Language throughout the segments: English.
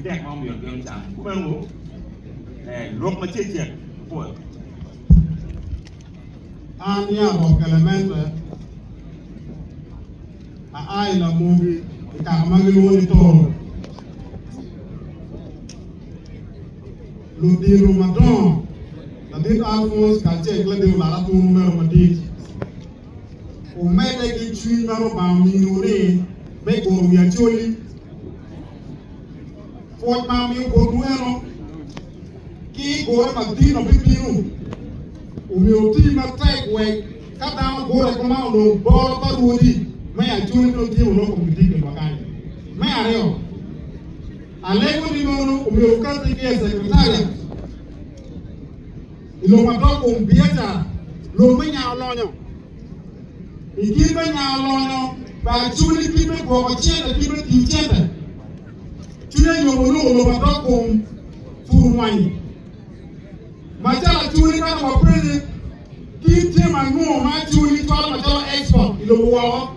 dek mau mieux bien ça ku mel ngo lok ma ci ko ania rock element a ai la movie ka magi woni toro lo di Ramadan la din Alphonse ka che la de la tu numero matik o mede ki chui na ro ba mi nore be ko mi acholi fo ma mi ko duero ki ko ma di no pipinu o mi o ti ma tai we ka da ko re ko ma lo bo ba ruodi me acholi no ti o lo ko mi di ke bakani me areo alego ni no o mi o ka ti ke secretary ilo ma do ko mbieta lo me nya lonyo ikibe nya lonyo ba chuli kibe ko ko chende kibe ti chende chule yo lo ma do ko furu mwani ma chala chuli ka ko prede ki te ma ngo ma chuli to ma chala export ilo wo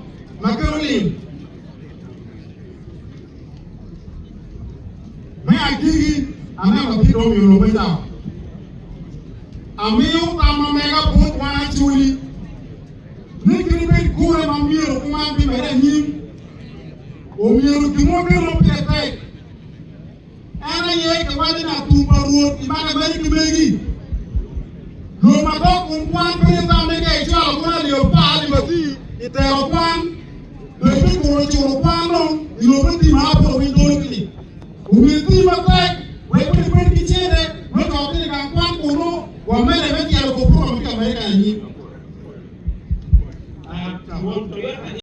ma kerolin me agigi ana ma ti do mi lo me ta amiu kama mega put wana chuli nikiri be kure ma miro kuma bi mere ni o miro ki mo be ro pe pe ana ye ke wadi na tumba ro imana be ki begi lo ma do kun kwan pe ta me ke cho ko na yo pa ni mati ite ro kwan le bi ko ro kwan no ilo be ti ma po wi do ki o mi ti ma pe